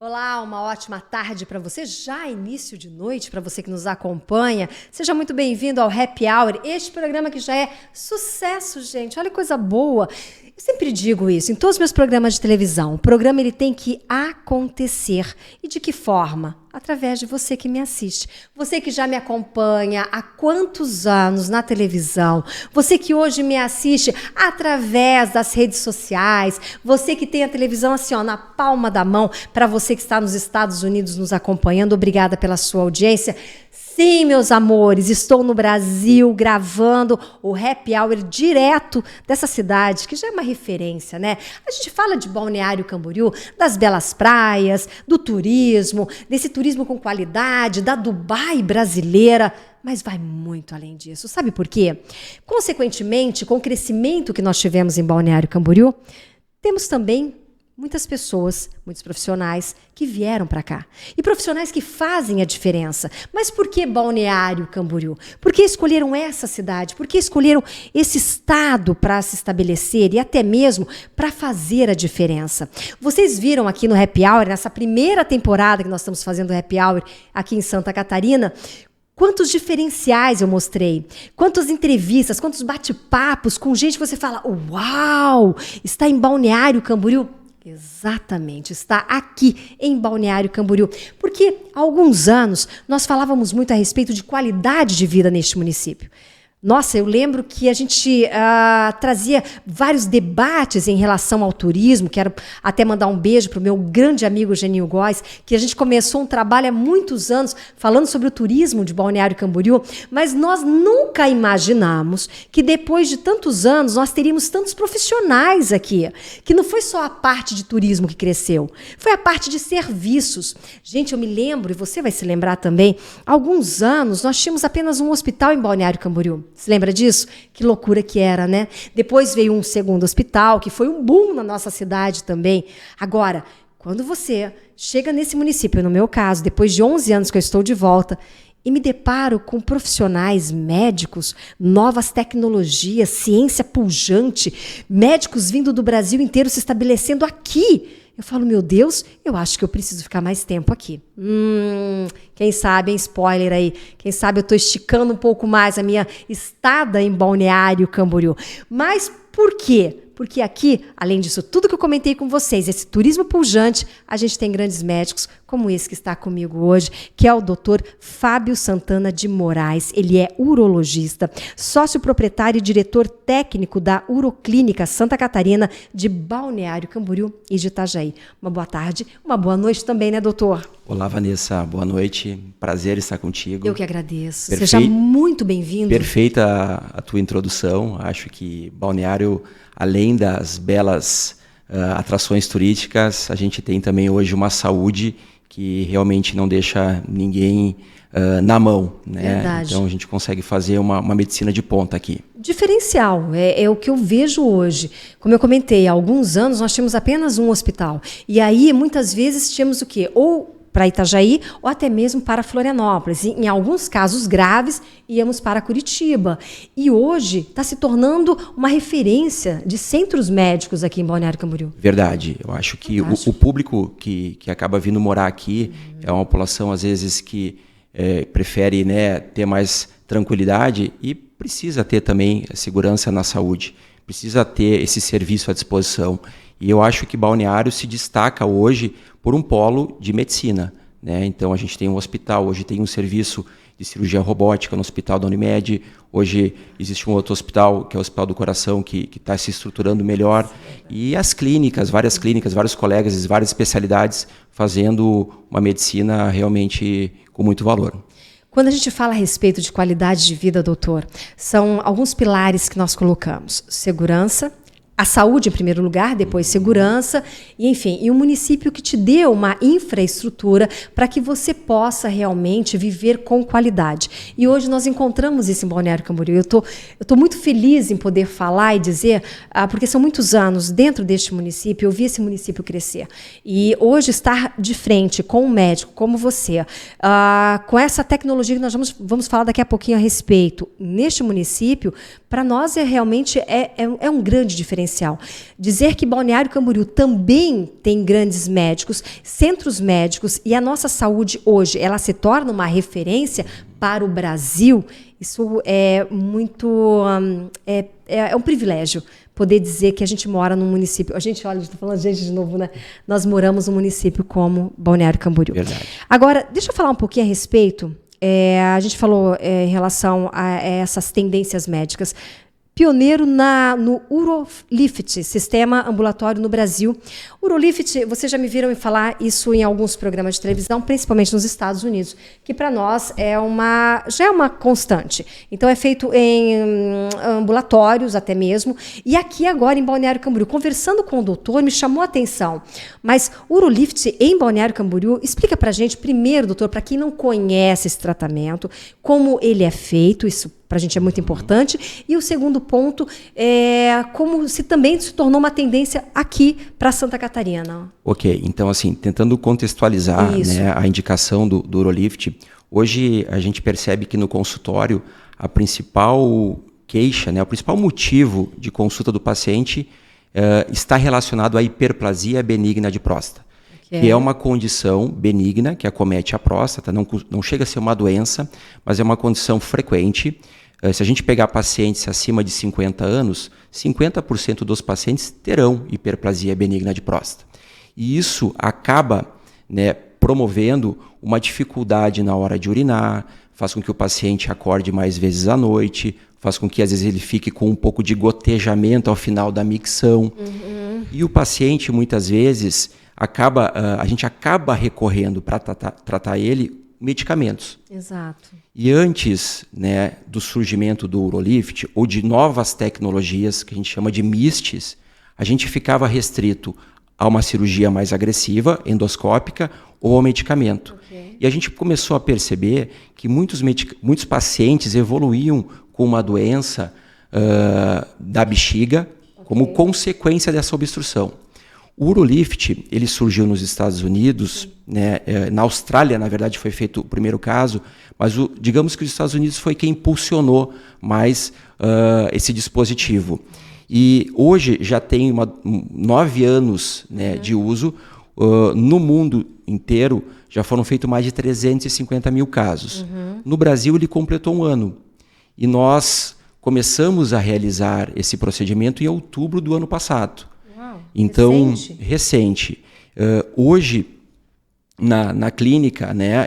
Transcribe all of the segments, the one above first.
Olá, uma ótima tarde para você, já início de noite para você que nos acompanha. Seja muito bem-vindo ao Happy Hour, este programa que já é sucesso, gente. Olha que coisa boa. Eu sempre digo isso em todos os meus programas de televisão. O programa ele tem que acontecer. E de que forma? Através de você que me assiste. Você que já me acompanha há quantos anos na televisão. Você que hoje me assiste através das redes sociais. Você que tem a televisão assim, ó, na palma da mão. Para você que está nos Estados Unidos nos acompanhando, obrigada pela sua audiência. Sim, meus amores, estou no Brasil gravando o Happy Hour direto dessa cidade, que já é uma referência, né? A gente fala de Balneário Camboriú, das belas praias, do turismo, desse turismo com qualidade, da Dubai brasileira, mas vai muito além disso. Sabe por quê? Consequentemente, com o crescimento que nós tivemos em Balneário Camboriú, temos também muitas pessoas, muitos profissionais que vieram para cá. E profissionais que fazem a diferença. Mas por que Balneário Camboriú? Por que escolheram essa cidade? Por que escolheram esse estado para se estabelecer e até mesmo para fazer a diferença? Vocês viram aqui no Happy Hour, nessa primeira temporada que nós estamos fazendo o Happy Hour aqui em Santa Catarina, quantos diferenciais eu mostrei, quantas entrevistas, quantos bate-papos com gente que você fala, uau, está em Balneário Camboriú? Exatamente, está aqui em Balneário Camboriú, porque há alguns anos nós falávamos muito a respeito de qualidade de vida neste município. Nossa, eu lembro que a gente trazia vários debates em relação ao turismo. Quero até mandar um beijo para o meu grande amigo Geninho Góes, que a gente começou um trabalho há muitos anos falando sobre o turismo de Balneário Camboriú, mas nós nunca imaginamos que depois de tantos anos nós teríamos tantos profissionais aqui, que não foi só a parte de turismo que cresceu, foi a parte de serviços. Gente, eu me lembro, e você vai se lembrar também, há alguns anos nós tínhamos apenas um hospital em Balneário Camboriú. Você lembra disso? Que loucura que era, né? Depois veio um segundo hospital, que foi um boom na nossa cidade também. Agora, quando você chega nesse município, no meu caso, depois de 11 anos que eu estou de volta, e me deparo com profissionais médicos, novas tecnologias, ciência pujante, médicos vindo do Brasil inteiro se estabelecendo aqui. Eu falo, meu Deus, eu acho que eu preciso ficar mais tempo aqui. Quem sabe, hein, spoiler aí, quem sabe eu estou esticando um pouco mais a minha estada em Balneário Camboriú. Mas por quê? Porque aqui, além disso tudo que eu comentei com vocês, esse turismo pujante, a gente tem grandes médicos, como esse que está comigo hoje, que é o Dr. Fábio Santana de Moraes. Ele é urologista, sócio proprietário e diretor técnico da Uroclínica Santa Catarina de Balneário Camboriú e de Itajaí. Uma boa tarde, uma boa noite também, né, doutor? Olá, Vanessa. Boa noite. Prazer estar contigo. Eu que agradeço. Seja muito bem-vindo. Perfeita a tua introdução. Acho que Balneário, além das belas atrações turísticas, a gente tem também hoje uma saúde que realmente não deixa ninguém na mão, né? Verdade. Então a gente consegue fazer uma medicina de ponta aqui. Diferencial, é o que eu vejo hoje. Como eu comentei, há alguns anos nós tínhamos apenas um hospital. E aí, muitas vezes, tínhamos o quê? Ou para Itajaí, ou até mesmo para Florianópolis. E, em alguns casos graves, íamos para Curitiba. E hoje está se tornando uma referência de centros médicos aqui em Balneário Camboriú. Verdade. Eu acho que o público que acaba vindo morar aqui é uma população, às vezes, que prefere, né, ter mais tranquilidade e precisa ter também segurança na saúde. Precisa ter esse serviço à disposição. E eu acho que Balneário se destaca hoje por um polo de medicina, né? Então a gente tem um hospital, hoje tem um serviço de cirurgia robótica no hospital da Unimed, hoje existe um outro hospital, que é o Hospital do Coração, que está se estruturando melhor, e as clínicas, vários colegas de várias especialidades fazendo uma medicina realmente com muito valor. Quando a gente fala a respeito de qualidade de vida, doutor, são alguns pilares que nós colocamos: segurança, a saúde em primeiro lugar, depois segurança, e enfim, e um município que te dê uma infraestrutura para que você possa realmente viver com qualidade. E hoje nós encontramos isso em Balneário Camboriú. Eu tô muito feliz em poder falar e dizer, porque são muitos anos dentro deste município, eu vi esse município crescer. E hoje estar de frente com um médico como você, com essa tecnologia que nós vamos falar daqui a pouquinho a respeito, neste município, para nós realmente é um grande diferencial. Dizer que Balneário Camboriú também tem grandes médicos, centros médicos, e a nossa saúde hoje ela se torna uma referência para o Brasil, isso é muito... é um privilégio poder dizer que a gente mora num município... A gente, olha, estou falando gente de novo, né? Nós moramos num município como Balneário Camboriú. Verdade. Agora, deixa eu falar um pouquinho a respeito. A gente falou em relação a essas tendências médicas. Pioneiro no Urolift, sistema ambulatório no Brasil. Urolift, vocês já me viram falar isso em alguns programas de televisão, principalmente nos Estados Unidos, que para nós já é uma constante. Então é feito em ambulatórios até mesmo. E aqui agora em Balneário Camboriú, conversando com o doutor, me chamou a atenção. Mas Urolift em Balneário Camboriú, explica para a gente primeiro, doutor, para quem não conhece esse tratamento, como ele é feito, isso para a gente é muito importante. E o segundo ponto é como também se tornou uma tendência aqui para Santa Catarina. Ok, então assim, tentando contextualizar, né, a indicação do Urolift, hoje a gente percebe que no consultório a principal queixa, né, o principal motivo de consulta do paciente está relacionado à hiperplasia benigna de próstata. Que é uma condição benigna que acomete a próstata, não chega a ser uma doença, mas é uma condição frequente. Se a gente pegar pacientes acima de 50 anos, 50% dos pacientes terão hiperplasia benigna de próstata. E isso acaba, né, promovendo uma dificuldade na hora de urinar, faz com que o paciente acorde mais vezes à noite, faz com que às vezes ele fique com um pouco de gotejamento ao final da micção. E o paciente, muitas vezes... a gente acaba recorrendo para tratar ele medicamentos. Exato. E antes, né, do surgimento do Urolift ou de novas tecnologias que a gente chama de MISTs, a gente ficava restrito a uma cirurgia mais agressiva, endoscópica ou ao medicamento. Okay. E a gente começou a perceber que muitos pacientes evoluíam com uma doença da bexiga como consequência dessa obstrução. O Urolift, ele surgiu nos Estados Unidos, né, na Austrália, na verdade, foi feito o primeiro caso, mas digamos que os Estados Unidos foi quem impulsionou mais esse dispositivo. E hoje já tem 9 anos, né, de uso. No mundo inteiro já foram feitos mais de 350 mil casos. No Brasil ele completou 1 ano. E nós começamos a realizar esse procedimento em outubro do ano passado. Então, recente. Hoje, na clínica, né,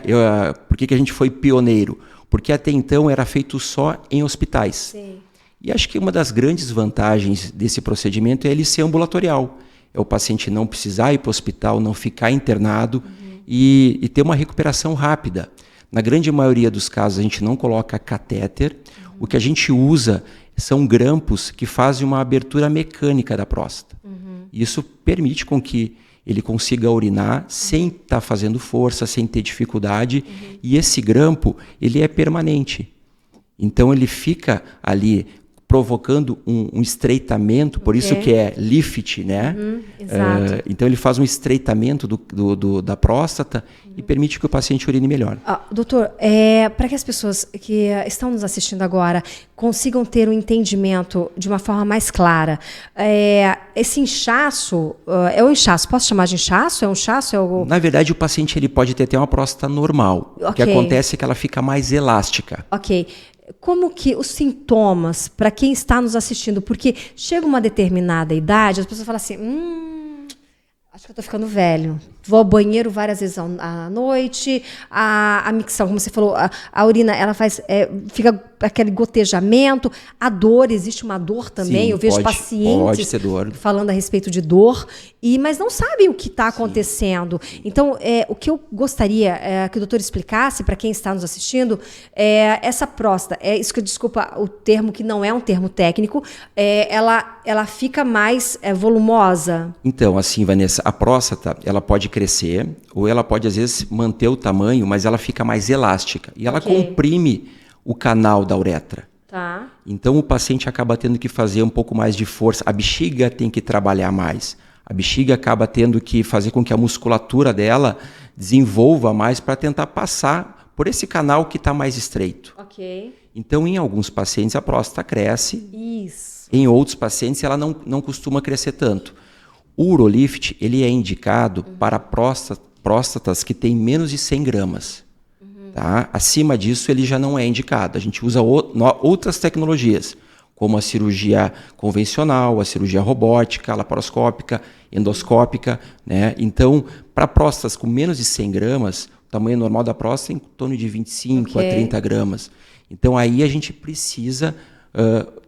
por que a gente foi pioneiro? Porque até então era feito só em hospitais. Sim. E acho que uma das grandes vantagens desse procedimento é ele ser ambulatorial. É o paciente não precisar ir para o hospital, não ficar internado e ter uma recuperação rápida. Na grande maioria dos casos, a gente não coloca catéter. O que a gente usa são grampos que fazem uma abertura mecânica da próstata. Isso permite com que ele consiga urinar sem estar fazendo força, sem ter dificuldade. E esse grampo, ele é permanente. Então, ele fica ali provocando um estreitamento, por isso que é lift, né? Exato. Então, ele faz um estreitamento da próstata e permite que o paciente urine melhor. Doutor, para que as pessoas que estão nos assistindo agora consigam ter um entendimento de uma forma mais clara, esse inchaço, é um inchaço, posso chamar de inchaço? É um inchaço? Na verdade, o paciente ele pode ter até uma próstata normal. O que acontece é que ela fica mais elástica. Ok. Como que os sintomas, para quem está nos assistindo, porque chega uma determinada idade, as pessoas falam assim, acho que eu estou ficando velho. vou ao banheiro várias vezes à noite, a micção, como você falou, a urina, ela fica aquele gotejamento, a dor, existe uma dor também. Sim, eu vejo pacientes falando a respeito de dor, mas não sabem o que está acontecendo. Então, o que eu gostaria que o doutor explicasse para quem está nos assistindo, essa próstata, isso que, desculpa o termo, que não é um termo técnico, ela fica mais volumosa? Então, assim, Vanessa, a próstata, ela pode crescer, ou ela pode, às vezes, manter o tamanho, mas ela fica mais elástica. E ela comprime o canal da uretra. Tá. Então, o paciente acaba tendo que fazer um pouco mais de força. A bexiga tem que trabalhar mais. A bexiga acaba tendo que fazer com que a musculatura dela desenvolva mais para tentar passar por esse canal que está mais estreito. Ok. Então, em alguns pacientes, a próstata cresce. Isso. Em outros pacientes, ela não costuma crescer tanto. O Urolift, ele é indicado para próstatas que têm menos de 100 gramas. Tá? Acima disso, ele já não é indicado. A gente usa outras tecnologias, como a cirurgia convencional, a cirurgia robótica, laparoscópica, endoscópica. Né? Então, para próstatas com menos de 100 gramas, o tamanho normal da próstata é em torno de 25 a 30 gramas. Então, aí a gente precisa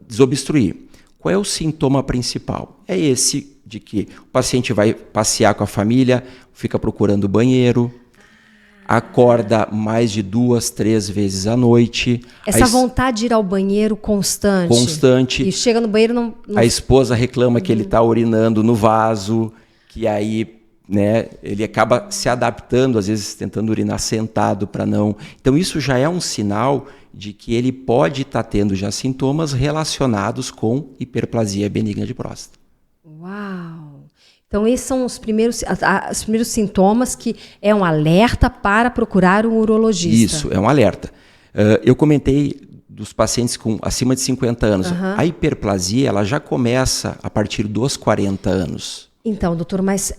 desobstruir. Qual é o sintoma principal? É esse de que o paciente vai passear com a família, fica procurando banheiro, acorda mais de 2, 3 vezes à noite. Essa vontade de ir ao banheiro constante. Constante. E chega no banheiro não... A esposa reclama que ele está urinando no vaso, que aí, né, ele acaba se adaptando, às vezes tentando urinar sentado para não... Então isso já é um sinal de que ele pode estar tendo já sintomas relacionados com hiperplasia benigna de próstata. Uau! Então, esses são os primeiros sintomas que é um alerta para procurar um urologista. Isso, é um alerta. Eu comentei dos pacientes com acima de 50 anos. A hiperplasia ela já começa a partir dos 40 anos. Então, doutor, mas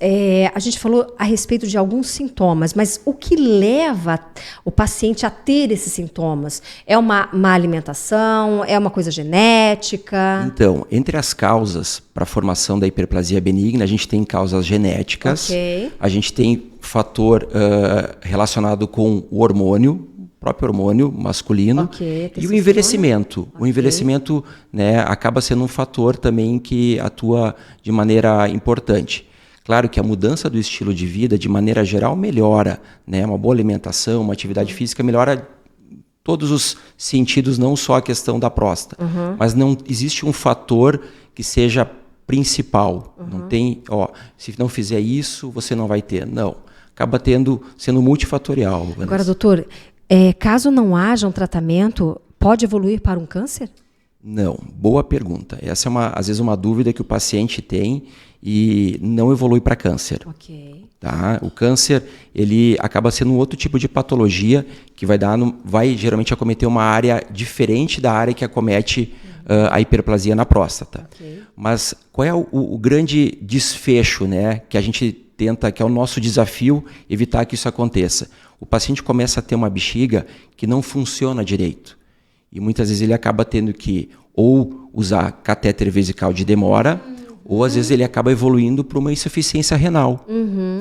a gente falou a respeito de alguns sintomas, mas o que leva o paciente a ter esses sintomas? É uma má alimentação? É uma coisa genética? Então, entre as causas para a formação da hiperplasia benigna, a gente tem causas genéticas, a gente tem fator relacionado com o hormônio, próprio hormônio masculino, e o envelhecimento. O envelhecimento, né, acaba sendo um fator também que atua de maneira importante. Claro que a mudança do estilo de vida, de maneira geral, melhora, né? Uma boa alimentação, uma atividade física melhora todos os sentidos, não só a questão da próstata. Mas não existe um fator que seja principal. Não tem, se não fizer isso, você não vai ter. Não. Acaba sendo multifatorial. Vanessa. Agora, doutor, caso não haja um tratamento, pode evoluir para um câncer? Não, boa pergunta. Essa é às vezes uma dúvida que o paciente tem e não evolui para câncer. Tá? O câncer ele acaba sendo um outro tipo de patologia que vai geralmente acometer uma área diferente da área que acomete a hiperplasia na próstata. Mas qual é o grande desfecho, né, que a gente tenta, que é o nosso desafio, evitar que isso aconteça? O paciente começa a ter uma bexiga que não funciona direito. E muitas vezes ele acaba tendo que ou usar catéter vesical de demora, ou às vezes ele acaba evoluindo para uma insuficiência renal,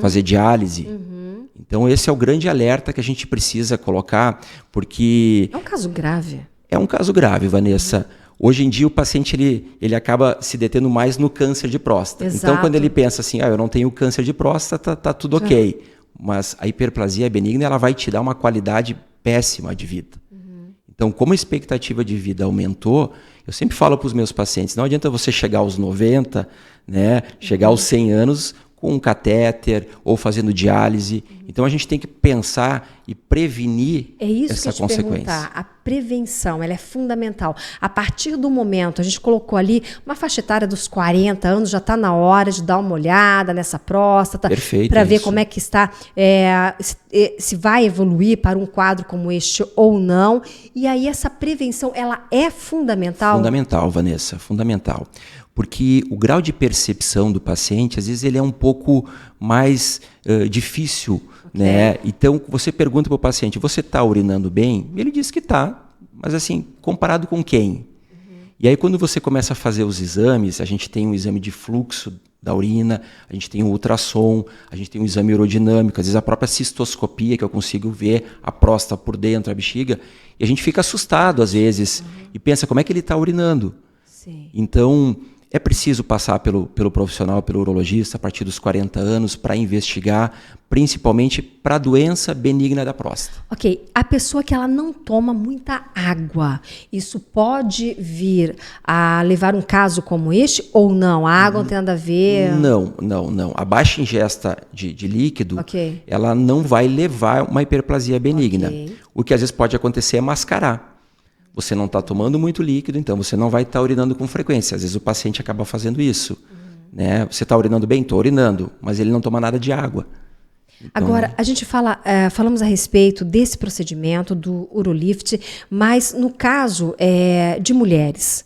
fazer diálise. Então esse é o grande alerta que a gente precisa colocar, porque... É um caso grave. É um caso grave, Vanessa. Hoje em dia o paciente ele acaba se detendo mais no câncer de próstata. Exato. Então quando ele pensa assim, eu não tenho câncer de próstata, tá tudo ok. Mas a hiperplasia benigna ela vai te dar uma qualidade péssima de vida. Então, como a expectativa de vida aumentou, eu sempre falo para os meus pacientes, não adianta você chegar aos 90, né, chegar aos 100 anos com um catéter ou fazendo diálise. Então, a gente tem que pensar e prevenir essa consequência. A prevenção, ela é fundamental. A partir do momento, a gente colocou ali uma faixa etária dos 40 anos, já está na hora de dar uma olhada nessa próstata, para ver como é que está, se vai evoluir para um quadro como este ou não. E aí essa prevenção, ela é fundamental? Fundamental, Vanessa, fundamental. Porque o grau de percepção do paciente, às vezes, ele é um pouco mais difícil. Né? Então, você pergunta para o paciente, você está urinando bem? Ele diz que está, mas assim, comparado com quem? E aí, quando você começa a fazer os exames, a gente tem um exame de fluxo da urina, a gente tem o ultrassom, a gente tem o exame urodinâmico, às vezes a própria cistoscopia, que eu consigo ver a próstata por dentro, a bexiga, e a gente fica assustado às vezes e pensa como é que ele está urinando. Sim. Então, é preciso passar pelo profissional, pelo urologista, a partir dos 40 anos, para investigar, principalmente para a doença benigna da próstata. Ok, a pessoa que ela não toma muita água, isso pode vir a levar um caso como este ou não? A água não tem nada a ver? Não. A baixa ingesta de líquido, ela não vai levar uma hiperplasia benigna. O que às vezes pode acontecer é mascarar. Você não está tomando muito líquido, então você não vai estar urinando com frequência. Às vezes o paciente acaba fazendo isso. Né? Você está urinando bem? Estou urinando, mas ele não toma nada de água. Então... Agora, a gente falamos a respeito desse procedimento do Urolift, mas no caso de mulheres,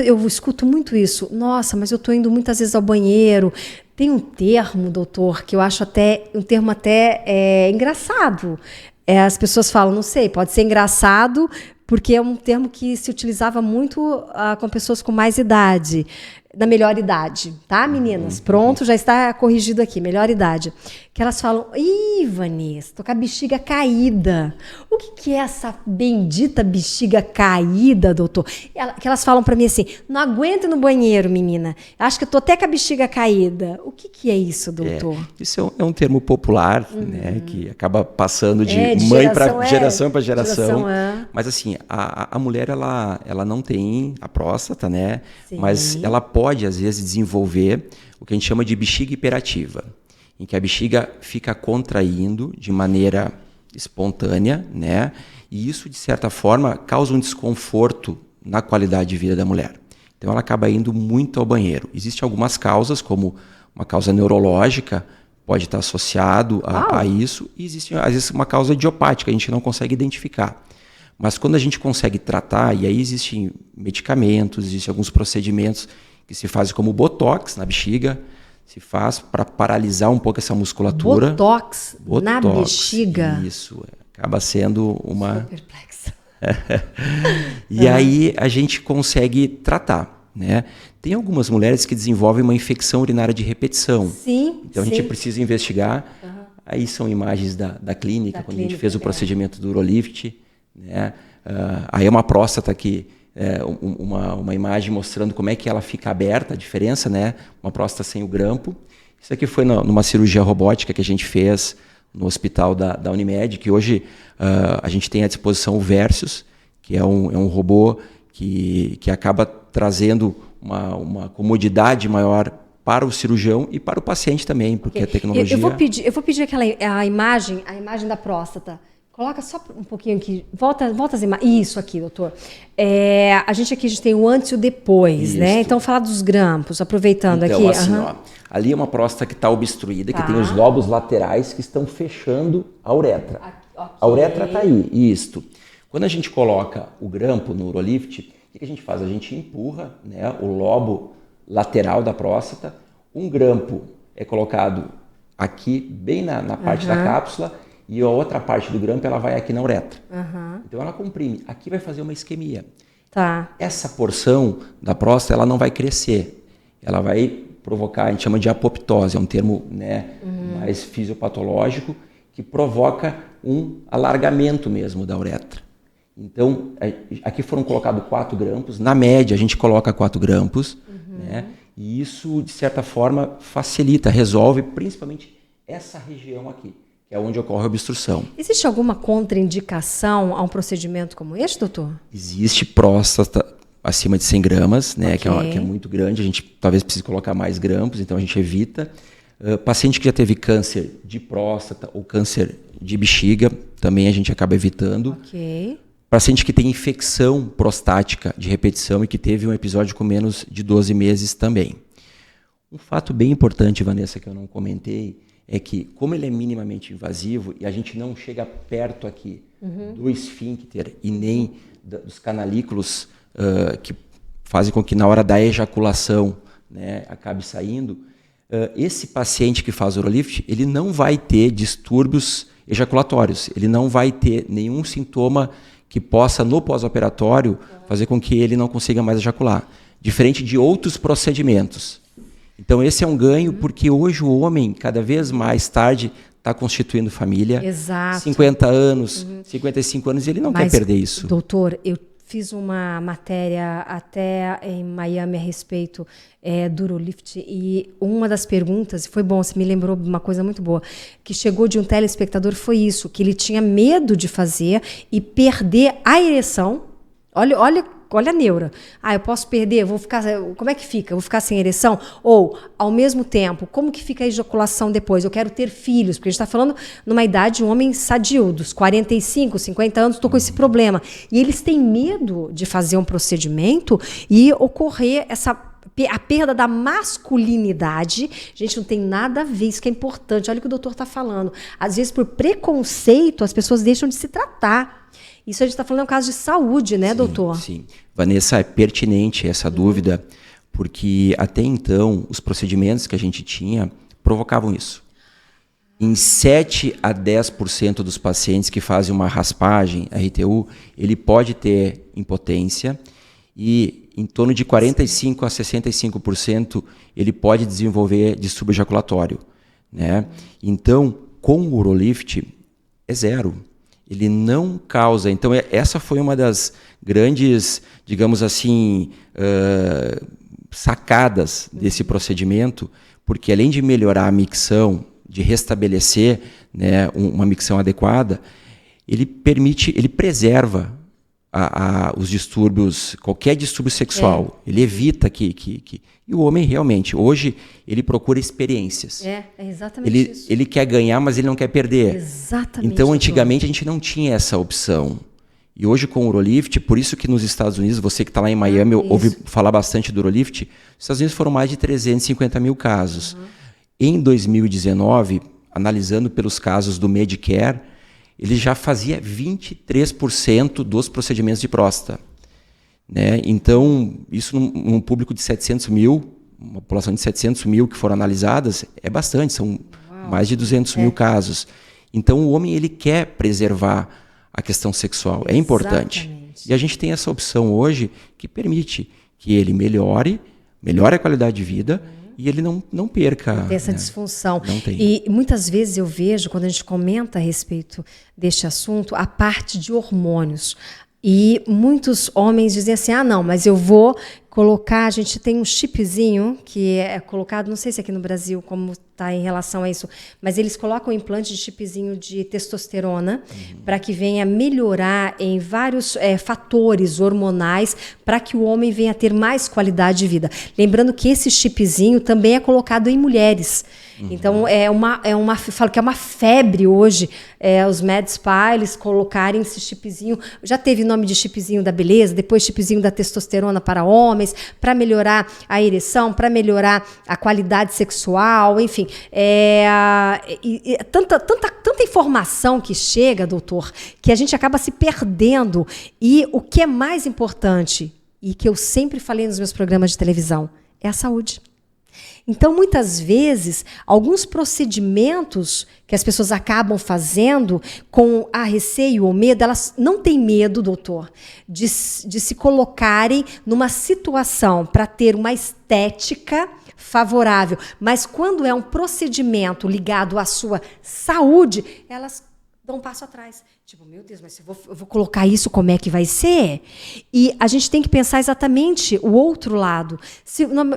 eu escuto muito isso. Nossa, mas eu estou indo muitas vezes ao banheiro. Tem um termo, doutor, que eu acho um termo até engraçado. As pessoas falam, não sei, pode ser engraçado, porque é um termo que se utilizava muito com pessoas com mais idade, da melhor idade, tá, meninas? Pronto, já está corrigido aqui, melhor idade. Que elas falam, ih, Vanessa, tô com a bexiga caída. O que é essa bendita bexiga caída, doutor? Que elas falam para mim assim, não aguento ir no banheiro, menina. Acho que eu tô até com a bexiga caída. O que é isso, doutor? Isso é um termo popular, né, que acaba passando de mãe para geração para geração. Mas assim, a mulher, ela não tem a próstata, né? Sim. Mas ela pode, às vezes, desenvolver o que a gente chama de bexiga hiperativa, em que a bexiga fica contraindo de maneira espontânea, né? E isso, de certa forma, causa um desconforto na qualidade de vida da mulher. Então, ela acaba indo muito ao banheiro. Existem algumas causas, como uma causa neurológica, pode estar associado a isso, e existe, às vezes, uma causa idiopática, a gente não consegue identificar. Mas quando a gente consegue tratar, e aí existem medicamentos, existem alguns procedimentos que se fazem como botox na bexiga, se faz para paralisar um pouco essa musculatura. Botox na bexiga? Isso, acaba sendo uma... Estou perplexa. E aí a gente consegue tratar, né? Tem algumas mulheres que desenvolvem uma infecção urinária de repetição. Sim, então a gente precisa investigar. Aí são imagens da clínica, quando a gente fez o procedimento do Urolift, né? Aí é uma próstata que uma imagem mostrando como é que ela fica aberta, a diferença, né? Uma próstata sem o grampo. Isso aqui foi numa cirurgia robótica que a gente fez no hospital da Unimed, que hoje a gente tem à disposição o Versus, que é um robô que acaba trazendo uma comodidade maior para o cirurgião e para o paciente também, porque a tecnologia... Eu vou pedir a imagem da próstata. Coloca só um pouquinho aqui, volta as imagens. Isso aqui, doutor. A gente tem o antes e o depois, isso, né? Então, falar dos grampos, aproveitando então, aqui. Assim, ó, ali é uma próstata que está obstruída, que tem os lobos laterais que estão fechando a uretra. A uretra está aí, isto. Quando a gente coloca o grampo no Urolift, o que a gente faz? A gente empurra, né, o lobo lateral da próstata, um grampo é colocado aqui, bem na parte da cápsula, e a outra parte do grampo ela vai aqui na uretra. Então ela comprime. Aqui vai fazer uma isquemia. Tá. Essa porção da próstata ela não vai crescer. Ela vai provocar, a gente chama de apoptose, é um termo, né, mais fisiopatológico, que provoca um alargamento mesmo da uretra. Então, aqui foram colocados 4 grampos. Na média, a gente coloca 4 grampos. Né, e isso, de certa forma, facilita, resolve principalmente essa região aqui, é onde ocorre a obstrução. Existe alguma contraindicação a um procedimento como este, doutor? Existe próstata acima de 100 gramas, né, que é muito grande, a gente talvez precise colocar mais grampos, então a gente evita. Paciente que já teve câncer de próstata ou câncer de bexiga, também a gente acaba evitando. Paciente que tem infecção prostática de repetição e que teve um episódio com menos de 12 meses também. Um fato bem importante, Vanessa, que eu não comentei, é que, como ele é minimamente invasivo e a gente não chega perto aqui do esfíncter e nem dos canalículos que fazem com que na hora da ejaculação, né, acabe saindo, esse paciente que faz Urolift, ele não vai ter distúrbios ejaculatórios, ele não vai ter nenhum sintoma que possa, no pós-operatório, fazer com que ele não consiga mais ejacular. diferente de outros procedimentos. Então, esse é um ganho, porque hoje o homem, cada vez mais tarde, está constituindo família. Exato. 50 anos, 55 anos, e ele não quer perder isso. Doutor, eu fiz uma matéria até em Miami a respeito do Urolift, e uma das perguntas, foi bom, você me lembrou uma coisa muito boa, que chegou de um telespectador, foi isso, que ele tinha medo de fazer e perder a ereção. Olha a neura. Eu posso perder, vou ficar. Como é que fica? Vou ficar sem ereção? Ou, ao mesmo tempo, como que fica a ejaculação depois? Eu quero ter filhos, porque a gente está falando numa idade de um homem sadio, dos 45, 50 anos, estou com esse problema. E eles têm medo de fazer um procedimento e ocorrer a perda da masculinidade. Gente, não tem nada a ver, isso que é importante. Olha o que o doutor está falando. Às vezes, por preconceito, as pessoas deixam de se tratar. Isso a gente está falando é um caso de saúde, né, doutor? Sim. Vanessa, é pertinente essa dúvida, porque até então os procedimentos que a gente tinha provocavam isso. Em 7 a 10% dos pacientes que fazem uma raspagem, RTU, ele pode ter impotência, e em torno de 45 a 65% ele pode desenvolver distúrbio ejaculatório, né? Então, com o Urolift é zero. Ele não causa. Então, essa foi uma das grandes, digamos assim, sacadas desse procedimento, porque além de melhorar a micção, de restabelecer, né, uma micção adequada, ele preserva os distúrbios, qualquer distúrbio sexual. Ele evita que... E o homem realmente, hoje, ele procura experiências. É exatamente isso. Ele quer ganhar, mas ele não quer perder. Exatamente. Então, antigamente, a gente não tinha essa opção. E hoje, com o Urolift, por isso que nos Estados Unidos, você que está lá em Miami, ouve falar bastante do Urolift, nos Estados Unidos foram mais de 350 mil casos. Em 2019, analisando pelos casos do Medicare, ele já fazia 23% dos procedimentos de próstata, né? Então, isso num público de 700 mil, uma população de 700 mil que foram analisadas, é bastante, são mais de 200 mil casos. Então, o homem ele quer preservar a questão sexual, é importante. E a gente tem essa opção hoje que permite que ele melhore a qualidade de vida, e ele não perca. Não tem essa disfunção. Não tem. E muitas vezes eu vejo, quando a gente comenta a respeito deste assunto, a parte de hormônios. E muitos homens dizem assim, não, mas eu vou colocar, a gente tem um chipzinho que é colocado, não sei se aqui no Brasil como está em relação a isso, mas eles colocam um implante de chipzinho de testosterona para que venha melhorar em vários fatores hormonais para que o homem venha ter mais qualidade de vida. Lembrando que esse chipzinho também é colocado em mulheres. Então, falo que é uma febre hoje, os med spa, eles colocarem esse chipzinho, já teve nome de chipzinho da beleza, depois chipzinho da testosterona para homens, para melhorar a ereção, para melhorar a qualidade sexual, enfim. Tanta informação que chega, doutor, que a gente acaba se perdendo. E o que é mais importante, e que eu sempre falei nos meus programas de televisão, é a saúde. Então, muitas vezes, alguns procedimentos que as pessoas acabam fazendo com a receio ou medo, elas não têm medo, doutor, de se colocarem numa situação para ter uma estética favorável. Mas quando é um procedimento ligado à sua saúde, elas dão um passo atrás. Tipo, meu Deus, mas eu vou colocar isso, como é que vai ser? E a gente tem que pensar exatamente o outro lado.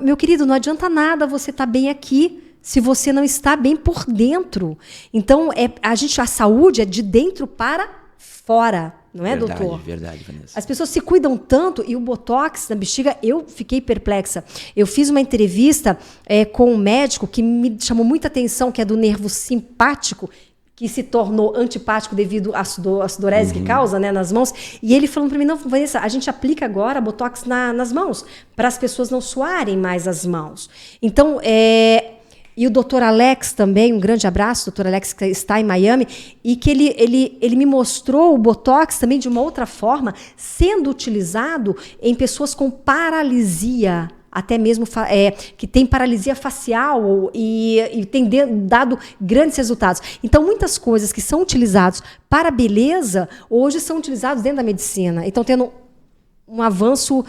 Meu querido, não adianta nada você estar bem aqui se você não está bem por dentro. Então, a saúde é de dentro para fora. Não é, doutor? Verdade, Vanessa. As pessoas se cuidam tanto, e o botox na bexiga, eu fiquei perplexa. Eu fiz uma entrevista com um médico que me chamou muita atenção, que é do nervo simpático, que se tornou antipático devido à sudorese que causa, né, nas mãos. E ele falando para mim, não, Vanessa, a gente aplica agora botox nas mãos, para as pessoas não suarem mais as mãos. Então, e o doutor Alex também, um grande abraço, doutor Alex, que está em Miami, e que ele me mostrou o botox também de uma outra forma, sendo utilizado em pessoas com paralisia, até mesmo que tem paralisia facial e tem dado grandes resultados. Então, muitas coisas que são utilizadas para a beleza, hoje são utilizadas dentro da medicina. Então, tendo um avanço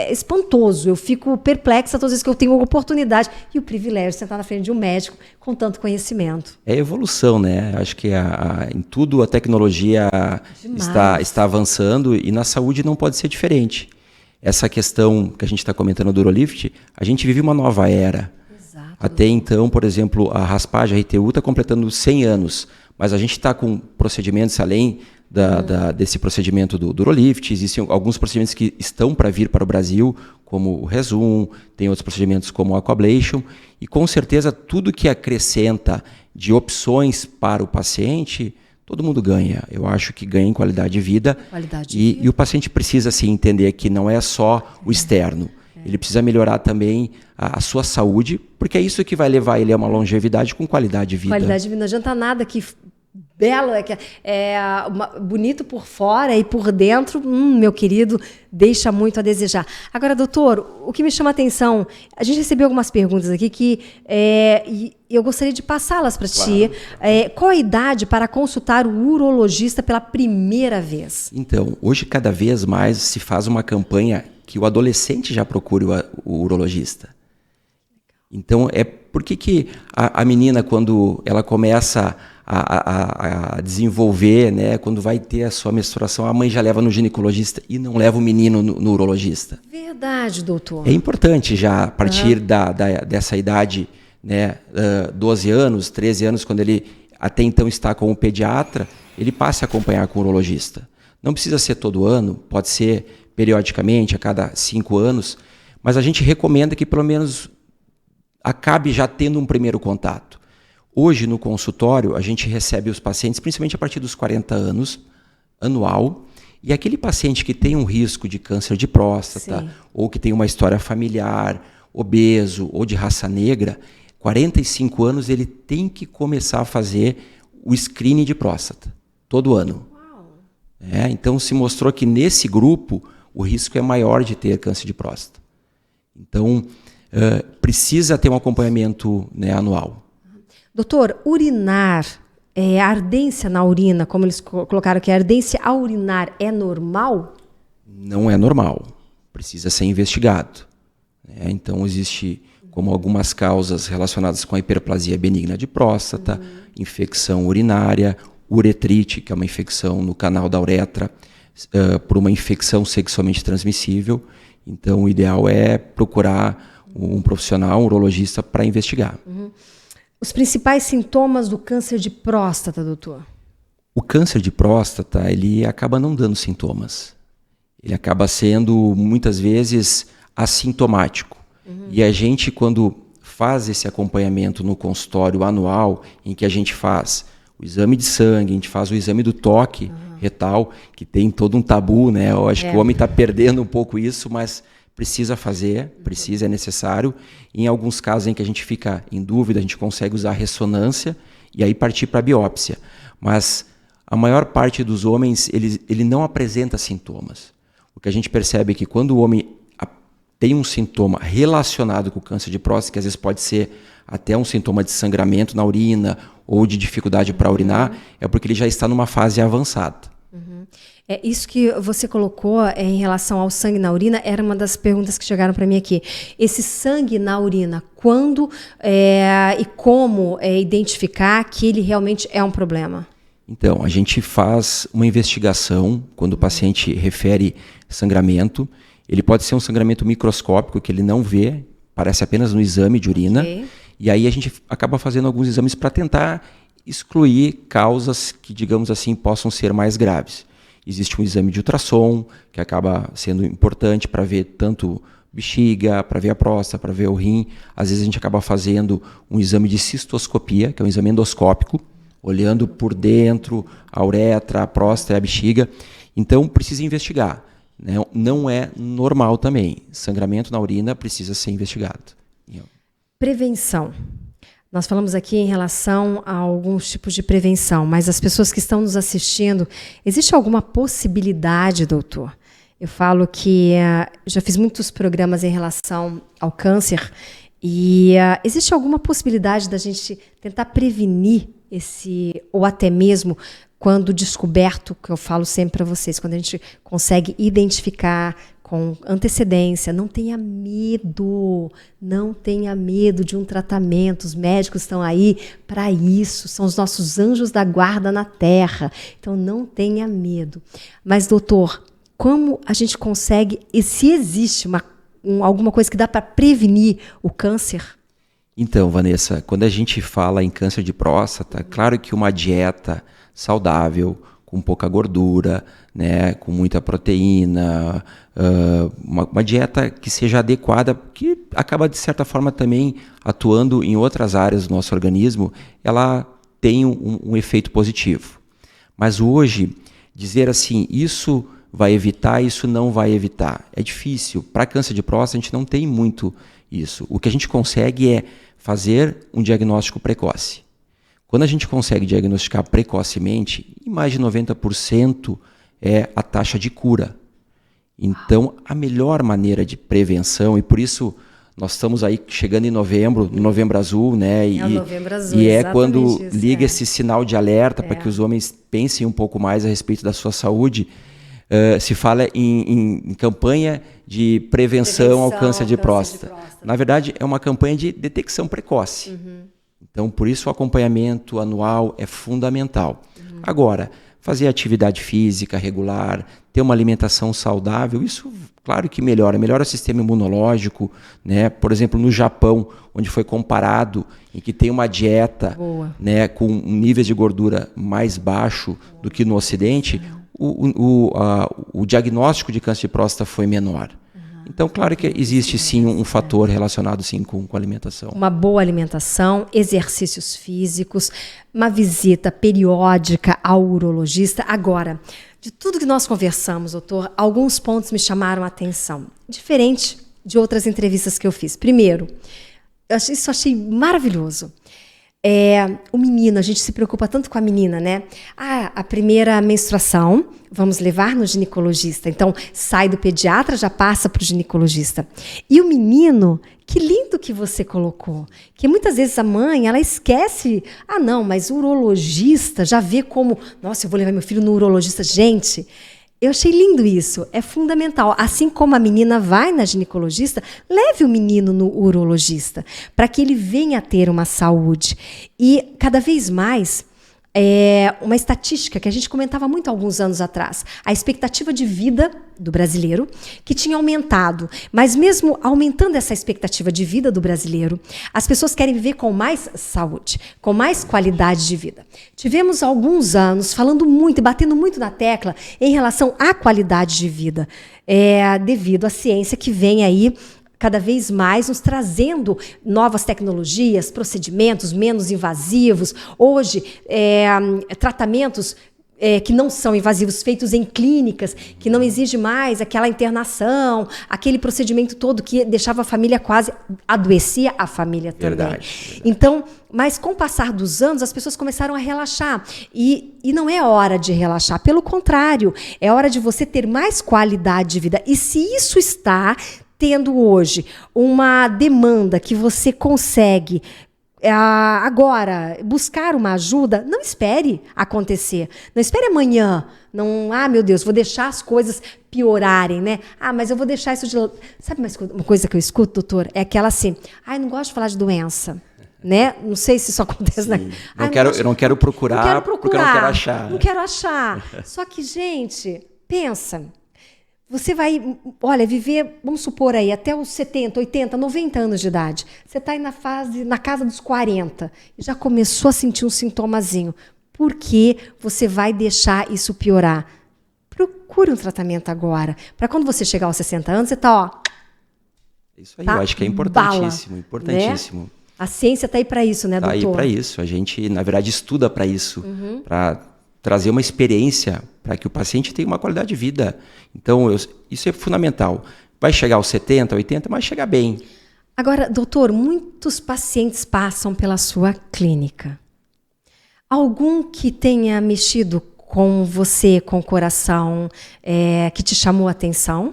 espantoso. Eu fico perplexa todas as vezes que eu tenho a oportunidade e o privilégio de sentar na frente de um médico com tanto conhecimento. É evolução, né? Acho que em tudo a tecnologia está avançando e na saúde não pode ser diferente. Essa questão que a gente está comentando do Urolift, a gente vive uma nova era. Exato. Até então, por exemplo, a raspagem, a RTU, está completando 100 anos, mas a gente está com procedimentos além desse procedimento do Urolift. Existem alguns procedimentos que estão para vir para o Brasil, como o Rezum, tem outros procedimentos como o Aquablation, e com certeza tudo que acrescenta de opções para o paciente, todo mundo ganha. Eu acho que ganha em qualidade de vida. E o paciente precisa assim, entender que não é só o externo. Ele precisa melhorar também a sua saúde, porque é isso que vai levar ele a uma longevidade com qualidade de vida. Qualidade de vida, não adianta nada que belo, bonito por fora e por dentro, meu querido, deixa muito a desejar. Agora, doutor, o que me chama a atenção, a gente recebeu algumas perguntas aqui que eu gostaria de passá-las para ti. Qual a idade para consultar o urologista pela primeira vez? Então, hoje cada vez mais se faz uma campanha que o adolescente já procure o urologista. Então, por que a menina, quando ela começa a desenvolver, né, quando vai ter a sua menstruação, a mãe já leva no ginecologista e não leva o menino no urologista? Verdade, doutor. É importante já, a partir dessa idade, né, 12 anos, 13 anos, quando ele até então está com o pediatra, ele passe a acompanhar com o urologista. Não precisa ser todo ano, pode ser periodicamente, a cada 5 anos, mas a gente recomenda que pelo menos acabe já tendo um primeiro contato. Hoje, no consultório, a gente recebe os pacientes, principalmente a partir dos 40 anos, anual, e aquele paciente que tem um risco de câncer de próstata, ou que tem uma história familiar, obeso, ou de raça negra, 45 anos ele tem que começar a fazer o screening de próstata, todo ano. Então, se mostrou que nesse grupo, o risco é maior de ter câncer de próstata. Então, precisa ter um acompanhamento, né, anual. Doutor, urinar, ardência na urina, como eles colocaram aqui, a ardência ao urinar é normal? Não é normal. Precisa ser investigado. Então, existe como algumas causas relacionadas com a hiperplasia benigna de próstata, infecção urinária, uretrite, que é uma infecção no canal da uretra, por uma infecção sexualmente transmissível. Então, o ideal é procurar um profissional, um urologista, para investigar. Os principais sintomas do câncer de próstata, doutor? O câncer de próstata, ele acaba não dando sintomas. Ele acaba sendo, muitas vezes, assintomático. E a gente, quando faz esse acompanhamento no consultório anual, em que a gente faz o exame de sangue, a gente faz o exame do toque retal, que tem todo um tabu, né? Eu acho que o homem está perdendo um pouco isso, mas precisa fazer, é necessário. Em alguns casos em que a gente fica em dúvida, a gente consegue usar ressonância e aí partir para a biópsia. Mas a maior parte dos homens, ele não apresenta sintomas. O que a gente percebe é que quando o homem tem um sintoma relacionado com o câncer de próstata, que às vezes pode ser até um sintoma de sangramento na urina ou de dificuldade para urinar, é porque ele já está numa fase avançada. Isso que você colocou em relação ao sangue na urina era uma das perguntas que chegaram para mim aqui. Esse sangue na urina, quando e como identificar que ele realmente é um problema? Então, a gente faz uma investigação quando o paciente refere sangramento. Ele pode ser um sangramento microscópico que ele não vê, parece apenas no exame de urina. E aí a gente acaba fazendo alguns exames para tentar excluir causas que, digamos assim, possam ser mais graves. Existe um exame de ultrassom, que acaba sendo importante para ver tanto bexiga, para ver a próstata, para ver o rim. Às vezes a gente acaba fazendo um exame de cistoscopia, que é um exame endoscópico, olhando por dentro a uretra, a próstata e a bexiga. Então precisa investigar. Não é normal também. Sangramento na urina precisa ser investigado. Prevenção. Nós falamos aqui em relação a alguns tipos de prevenção, mas as pessoas que estão nos assistindo, existe alguma possibilidade, doutor? Eu falo que já fiz muitos programas em relação ao câncer e existe alguma possibilidade da gente tentar prevenir ou até mesmo quando descoberto, que eu falo sempre para vocês, quando a gente consegue identificar com antecedência, não tenha medo de um tratamento, os médicos estão aí para isso, são os nossos anjos da guarda na terra, então não tenha medo. Mas, doutor, como a gente consegue, e se existe alguma coisa que dá para prevenir o câncer? Então, Vanessa, quando a gente fala em câncer de próstata, claro que uma dieta saudável, com pouca gordura, né, com muita proteína, uma dieta que seja adequada, que acaba, de certa forma, também atuando em outras áreas do nosso organismo, ela tem um efeito positivo. Mas hoje, dizer assim, isso vai evitar, isso não vai evitar, é difícil. Para câncer de próstata, a gente não tem muito isso. O que a gente consegue é fazer um diagnóstico precoce. Quando a gente consegue diagnosticar precocemente, em mais de 90% é a taxa de cura. Então, a melhor maneira de prevenção, e por isso nós estamos aí chegando em novembro, no Novembro Azul, né? O Novembro Azul, e é quando isso, liga esse sinal de alerta para que os homens pensem um pouco mais a respeito da sua saúde. Se fala em campanha de prevenção ao câncer de próstata. Na verdade, é uma campanha de detecção precoce. Então, por isso o acompanhamento anual é fundamental. Agora, fazer atividade física regular, ter uma alimentação saudável, isso, claro que melhora o sistema imunológico, né? Por exemplo, no Japão, onde foi comparado em que tem uma dieta, né, com níveis de gordura mais baixo do que no Ocidente, o diagnóstico de câncer de próstata foi menor. Então, claro que existe sim um fator relacionado sim com a alimentação. Uma boa alimentação, exercícios físicos, uma visita periódica ao urologista. Agora, de tudo que nós conversamos, doutor, alguns pontos me chamaram a atenção, diferente de outras entrevistas que eu fiz. Primeiro, achei maravilhoso. O menino, a gente se preocupa tanto com a menina, né? A primeira menstruação, vamos levar no ginecologista. Então, sai do pediatra, já passa para o ginecologista. E o menino, que lindo que você colocou. Que muitas vezes a mãe, ela esquece. Não, mas o urologista já vê como... Nossa, eu vou levar meu filho no urologista. Gente... Eu achei lindo isso, é fundamental. Assim como a menina vai na ginecologista, leve o menino no urologista, para que ele venha a ter uma saúde. E cada vez mais, uma estatística que a gente comentava muito há alguns anos atrás, a expectativa de vida do brasileiro, que tinha aumentado. Mas mesmo aumentando essa expectativa de vida do brasileiro, as pessoas querem viver com mais saúde, com mais qualidade de vida. Tivemos alguns anos falando muito e batendo muito na tecla em relação à qualidade de vida, devido à ciência que vem aí cada vez mais nos trazendo novas tecnologias, procedimentos menos invasivos. Hoje, tratamentos que não são invasivos, feitos em clínicas, que não exige mais aquela internação, aquele procedimento todo que deixava a família quase, adoecia a família também. Verdade. Então, mas com o passar dos anos, as pessoas começaram a relaxar. E não é hora de relaxar, pelo contrário, é hora de você ter mais qualidade de vida. E se isso está tendo hoje uma demanda que você consegue agora buscar uma ajuda, não espere acontecer. Não espere amanhã. Não, meu Deus, vou deixar as coisas piorarem, né? Mas eu vou deixar isso de... Sabe uma coisa que eu escuto, doutor? É aquela assim, eu não gosto de falar de doença. Né? Não sei se isso acontece. Eu não quero procurar porque eu não quero achar. Não quero achar. Só que, gente, pensa... Você vai, viver, vamos supor aí, até os 70, 80, 90 anos de idade. Você está aí na casa dos 40 e já começou a sentir um sintomazinho. Por que você vai deixar isso piorar? Procure um tratamento agora. Para quando você chegar aos 60 anos, você está, Isso aí, eu acho que é importantíssimo, importantíssimo. Né? A ciência está aí para isso, né, doutor? Está aí para isso. A gente, na verdade, estuda para isso, para trazer uma experiência para que o paciente tenha uma qualidade de vida. Então, isso é fundamental. Vai chegar aos 70, 80, mas chegar bem. Agora, doutor, muitos pacientes passam pela sua clínica. Algum que tenha mexido com você, com o coração, que te chamou a atenção?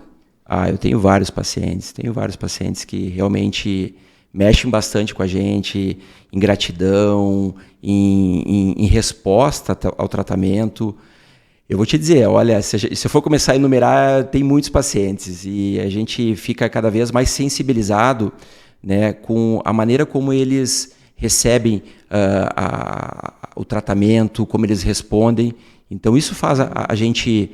Eu tenho vários pacientes que realmente mexem bastante com a gente, em gratidão, em resposta ao tratamento. Eu vou te dizer, olha, se eu for começar a enumerar, tem muitos pacientes e a gente fica cada vez mais sensibilizado, né, com a maneira como eles recebem o tratamento, como eles respondem. Então isso faz a gente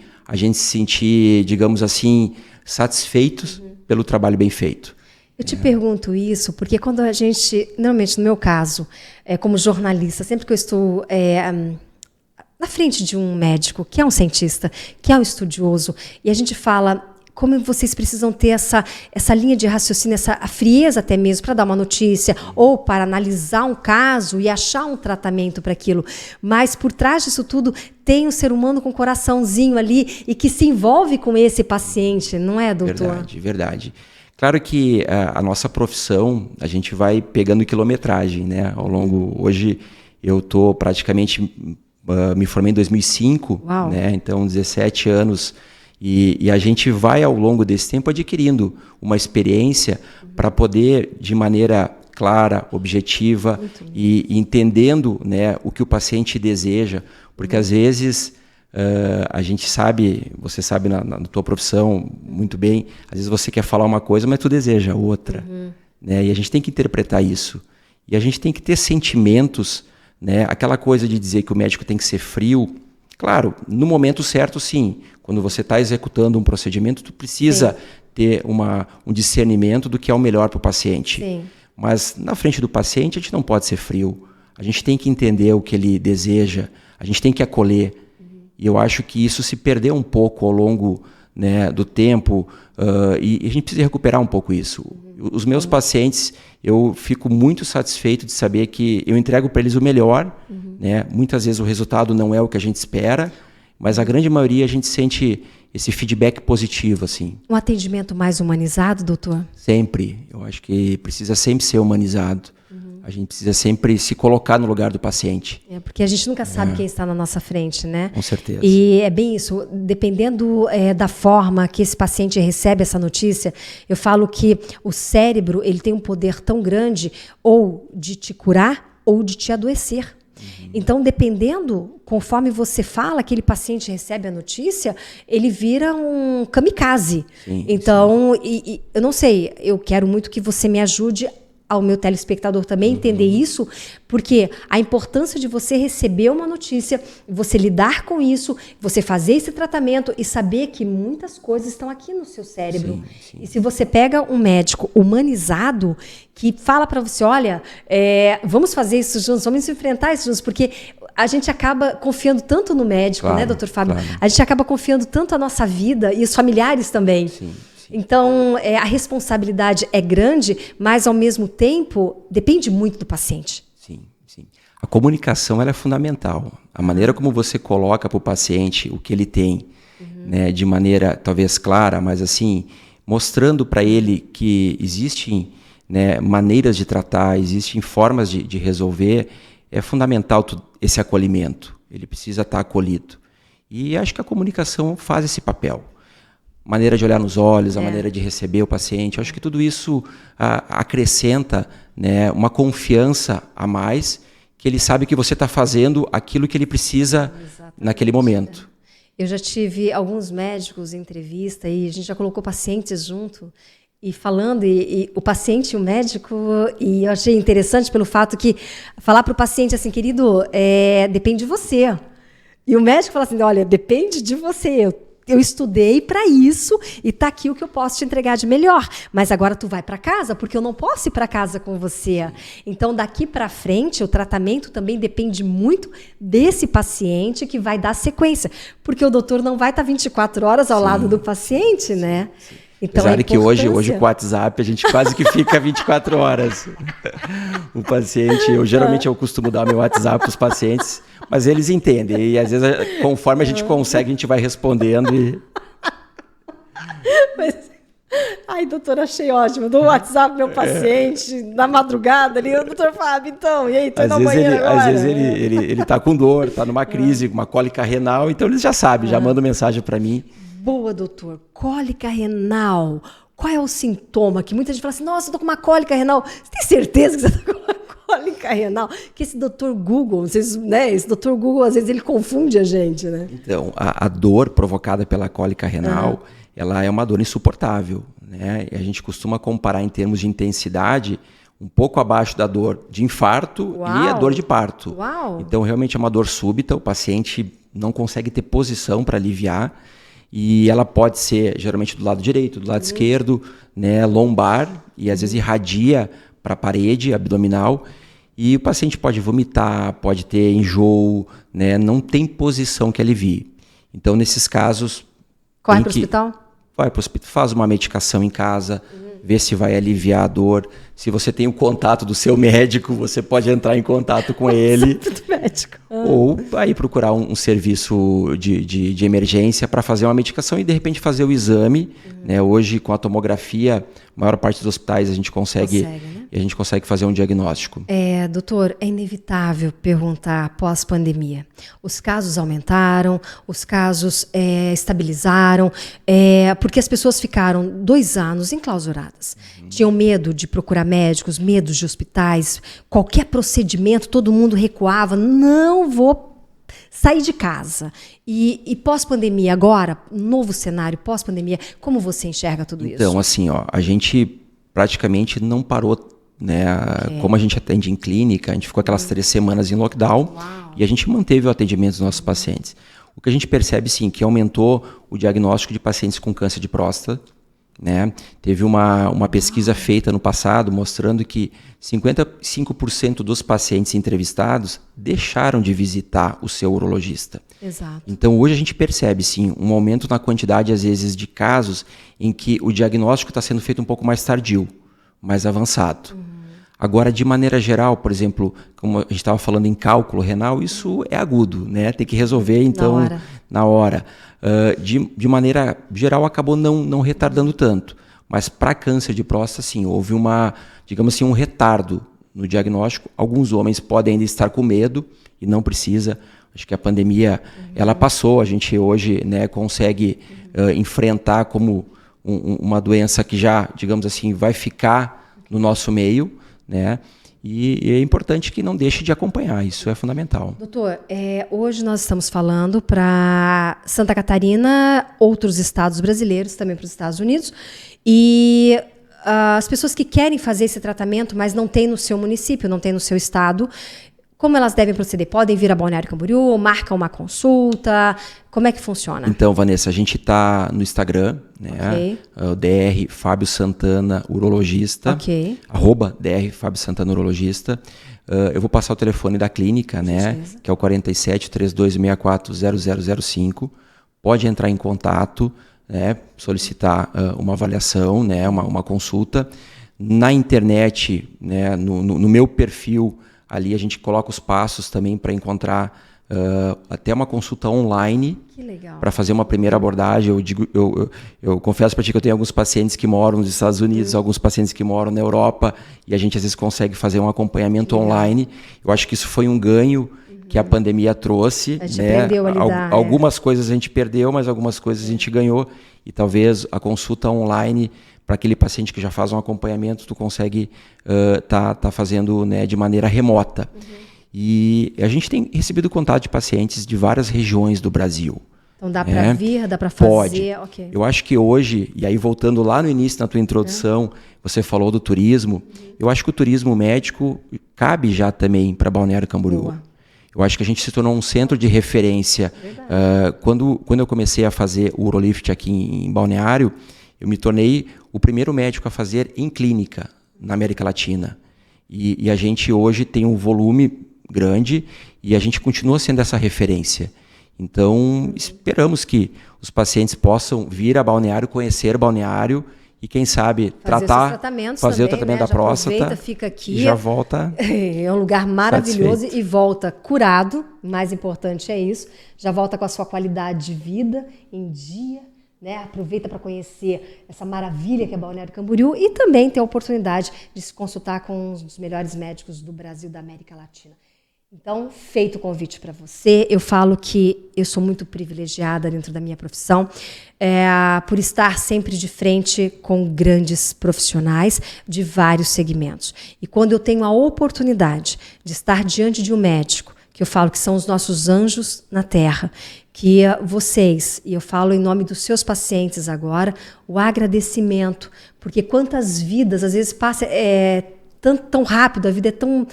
se sentir, digamos assim, satisfeitos pelo trabalho bem feito. Eu te pergunto isso porque quando a gente, normalmente no meu caso, como jornalista, sempre que eu estou na frente de um médico, que é um cientista, que é um estudioso, e a gente fala como vocês precisam ter essa linha de raciocínio, a frieza até mesmo para dar uma notícia ou para analisar um caso e achar um tratamento para aquilo. Mas por trás disso tudo tem um ser humano com um coraçãozinho ali e que se envolve com esse paciente, não é, doutor? Verdade, verdade. Claro que a nossa profissão, a gente vai pegando quilometragem, né? Ao longo, hoje eu estou praticamente, me formei em 2005, né? Então 17 anos. E a gente vai, ao longo desse tempo, adquirindo uma experiência para poder, de maneira clara, objetiva e entendendo, né, o que o paciente deseja. Porque, às vezes, a gente sabe, você sabe na tua profissão muito bem, às vezes você quer falar uma coisa, mas tu deseja outra. Né? E a gente tem que interpretar isso. E a gente tem que ter sentimentos, né? Aquela coisa de dizer que o médico tem que ser frio. Claro, no momento certo, sim. Quando você está executando um procedimento, tu precisa ter um discernimento do que é o melhor para o paciente. Sim. Mas na frente do paciente, a gente não pode ser frio. A gente tem que entender o que ele deseja, a gente tem que acolher. E eu acho que isso se perdeu um pouco ao longo, né, do tempo, e a gente precisa recuperar um pouco isso. Os meus pacientes, eu fico muito satisfeito de saber que eu entrego para eles o melhor. Né? Muitas vezes o resultado não é o que a gente espera, mas a grande maioria a gente sente esse feedback positivo, assim. Um atendimento mais humanizado, doutor? Sempre. Eu acho que precisa sempre ser humanizado. A gente precisa sempre se colocar no lugar do paciente. Porque a gente nunca sabe quem está na nossa frente, né? Com certeza. E é bem isso. Dependendo da forma que esse paciente recebe essa notícia, eu falo que o cérebro ele tem um poder tão grande ou de te curar ou de te adoecer. Então, dependendo, conforme você fala, aquele paciente recebe a notícia, ele vira um kamikaze. Então, eu não sei, eu quero muito que você me ajude ao meu telespectador também entender isso, porque a importância de você receber uma notícia, você lidar com isso, você fazer esse tratamento e saber que muitas coisas estão aqui no seu cérebro. E se você pega um médico humanizado que fala para você, olha, vamos fazer isso juntos, vamos enfrentar isso juntos, porque a gente acaba confiando tanto no médico, né, doutor Fábio? Claro. A gente acaba confiando tanto a nossa vida e os familiares também. Então, a responsabilidade é grande, mas, ao mesmo tempo, depende muito do paciente. Sim. A comunicação ela é fundamental. A maneira como você coloca para o paciente o que ele tem, né, de maneira talvez clara, mas assim, mostrando para ele que existem, né, maneiras de tratar, existem formas de resolver, é fundamental esse acolhimento. Ele precisa estar acolhido. E acho que a comunicação faz esse papel. Maneira de olhar nos olhos, a maneira de receber o paciente. Eu acho que tudo isso acrescenta, né, uma confiança a mais, que ele sabe que você está fazendo aquilo que ele precisa naquele momento. Eu já tive alguns médicos em entrevista e a gente já colocou pacientes junto e falando, e o paciente e o médico, e eu achei interessante pelo fato que falar para o paciente assim, querido, depende de você. E o médico fala assim, olha, depende de você, eu estudei para isso e tá aqui o que eu posso te entregar de melhor. Mas agora tu vai para casa, porque eu não posso ir para casa com você. Então, daqui para frente, o tratamento também depende muito desse paciente que vai dar sequência. Porque o doutor não vai estar 24 horas ao lado do paciente, né? Então, apesar de que hoje com o WhatsApp a gente quase que fica 24 horas. O paciente, geralmente eu costumo dar meu WhatsApp para os pacientes, mas eles entendem. E às vezes, conforme a gente consegue, a gente vai respondendo. Ai, doutor, achei ótimo. Dou o WhatsApp pro meu paciente na madrugada ali, doutor Fábio, então, e aí, tô na banheira agora. Às vezes ele tá com dor, tá numa crise, com uma cólica renal, então eles já sabem, já mandam mensagem para mim. Boa, doutor. Cólica renal. Qual é o sintoma? Que muita gente fala assim, nossa, eu tô com uma cólica renal. Você tem certeza que você tá com uma cólica renal? Que esse doutor Google, vocês, né? Esse doutor Google, às vezes, ele confunde a gente, né? Então, a dor provocada pela cólica renal, ela é uma dor insuportável, né? E a gente costuma comparar em termos de intensidade um pouco abaixo da dor de infarto e a dor de parto. Uau. Então, realmente é uma dor súbita, o paciente não consegue ter posição para aliviar e ela pode ser geralmente do lado direito, do lado esquerdo, né, lombar, e às vezes irradia para a parede abdominal e o paciente pode vomitar, pode ter enjoo, né, não tem posição que alivie. Então, nesses casos... Corre para o hospital? Vai para o hospital, faz uma medicação em casa, vê se vai aliviar a dor. Se você tem o contato do seu médico, você pode entrar em contato com ele. Do médico. Ou aí procurar um serviço de emergência para fazer uma medicação e de repente fazer o exame. Né? Hoje, com a tomografia, a maior parte dos hospitais a gente consegue, né? E a gente consegue fazer um diagnóstico. Doutor, é inevitável perguntar pós-pandemia. Os casos aumentaram, os casos estabilizaram, porque as pessoas ficaram 2 anos enclausuradas. Tinham medo de procurar médicos, medo de hospitais, qualquer procedimento, todo mundo recuava. Não vou sair de casa. E pós-pandemia agora, novo cenário, pós-pandemia, como você enxerga tudo isso? Então, assim, a gente praticamente não parou, né? Como a gente atende em clínica, a gente ficou aquelas 3 semanas em lockdown. Uau. E a gente manteve o atendimento dos nossos pacientes. O que a gente percebe, sim, que aumentou o diagnóstico de pacientes com câncer de próstata. Né? Teve uma pesquisa feita no passado mostrando que 55% dos pacientes entrevistados deixaram de visitar o seu urologista. Exato. Então hoje a gente percebe sim um aumento na quantidade às vezes de casos em que o diagnóstico está sendo feito um pouco mais tardio, mais avançado. Agora, de maneira geral, por exemplo, como a gente estava falando em cálculo renal, isso é agudo, né? Tem que resolver então na hora. De maneira geral, acabou não retardando tanto. Mas para câncer de próstata, sim, houve digamos assim, um retardo no diagnóstico. Alguns homens podem ainda estar com medo e não precisa. Acho que a pandemia, ela passou. A gente hoje, né, consegue enfrentar como uma doença que já, digamos assim, vai ficar no nosso meio, né? E é importante que não deixe de acompanhar, isso é fundamental. Doutor, hoje nós estamos falando para Santa Catarina, outros estados brasileiros, também para os Estados Unidos, e as pessoas que querem fazer esse tratamento, mas não tem no seu município, não tem no seu estado, como elas devem proceder? Podem vir a Balneário Camboriú, marcam uma consulta? Como é que funciona? Então, Vanessa, a gente está no Instagram, né? O DR Fábio Santana Urologista, @DR Fábio Santana Urologista. Eu vou passar o telefone da clínica, né? Que é o 47 3264 0005. Pode entrar em contato, né? Solicitar uma avaliação, né? Uma consulta. Na internet, né? No meu perfil, ali a gente coloca os passos também para encontrar até uma consulta online para fazer uma primeira abordagem. Eu confesso para ti que eu tenho alguns pacientes que moram nos Estados Unidos, alguns pacientes que moram na Europa, e a gente às vezes consegue fazer um acompanhamento online. Eu acho que isso foi um ganho que a pandemia trouxe. A gente aprendeu a lidar, algumas coisas a gente perdeu, mas algumas coisas a gente ganhou. E talvez a consulta online, para aquele paciente que já faz um acompanhamento, tu consegue tá fazendo, né, de maneira remota. E a gente tem recebido contato de pacientes de várias regiões do Brasil. Então dá para vir, dá para fazer? Pode. Okay. Eu acho que hoje, e aí voltando lá no início na tua introdução, você falou do turismo. Eu acho que o turismo médico cabe já também para Balneário Camboriú. Boa. Eu acho que a gente se tornou um centro de referência. Quando eu comecei a fazer o Urolift aqui em Balneário, eu me tornei o primeiro médico a fazer em clínica na América Latina. E a gente hoje tem um volume grande e a gente continua sendo essa referência. Então, esperamos que os pacientes possam vir a Balneário, conhecer Balneário e, quem sabe, fazer o tratamento da próstata, fica aqui, e já volta. É um lugar maravilhoso e volta curado, o mais importante é isso, já volta com a sua qualidade de vida em dia, né? Aproveita para conhecer essa maravilha que é Balneário Camboriú e também ter a oportunidade de se consultar com os melhores médicos do Brasil, da América Latina. Então, feito o convite para você, eu falo que eu sou muito privilegiada dentro da minha profissão, por estar sempre de frente com grandes profissionais de vários segmentos. E quando eu tenho a oportunidade de estar diante de um médico, que eu falo que são os nossos anjos na terra, que vocês, e eu falo em nome dos seus pacientes agora, o agradecimento, porque quantas vidas, às vezes, passa tão rápido, a vida é tão...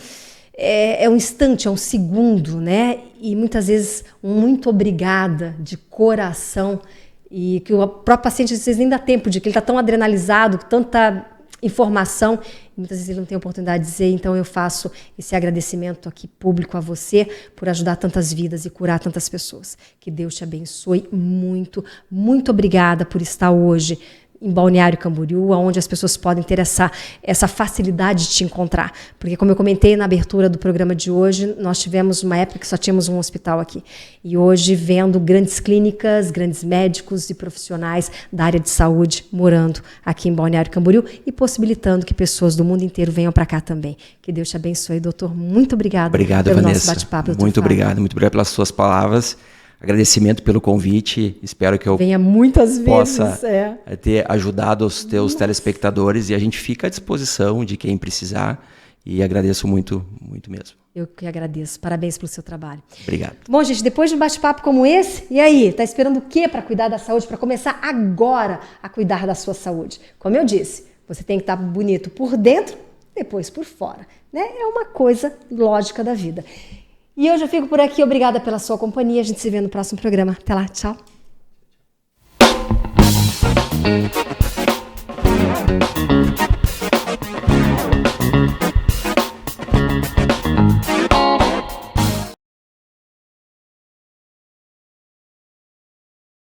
É um instante, é um segundo, né? E muitas vezes um muito obrigada de coração, e que o próprio paciente às vezes nem dá tempo de que ele está tão adrenalizado, com tanta informação, e muitas vezes ele não tem oportunidade de dizer. Então eu faço esse agradecimento aqui público a você por ajudar tantas vidas e curar tantas pessoas. Que Deus te abençoe muito, muito obrigada por estar hoje em Balneário Camboriú, onde as pessoas podem ter essa facilidade de te encontrar. Porque, como eu comentei na abertura do programa de hoje, nós tivemos uma época que só tínhamos um hospital aqui. E hoje, vendo grandes clínicas, grandes médicos e profissionais da área de saúde morando aqui em Balneário Camboriú e possibilitando que pessoas do mundo inteiro venham para cá também. Que Deus te abençoe, doutor. Muito obrigada pelo Vanessa. Nosso bate-papo, doutor. Muito obrigado pelas suas palavras. Agradecimento pelo convite, espero que eu venha muitas possa vezes, ter ajudado os teus telespectadores, e a gente fica à disposição de quem precisar, e agradeço muito, muito mesmo. Eu que agradeço, parabéns pelo seu trabalho. Obrigado. Bom, gente, depois de um bate-papo como esse, e aí, tá esperando o quê para cuidar da saúde, para começar agora a cuidar da sua saúde? Como eu disse, você tem que estar bonito por dentro, depois por fora, né? É uma coisa lógica da vida. E eu já fico por aqui. Obrigada pela sua companhia. A gente se vê no próximo programa. Até lá. Tchau.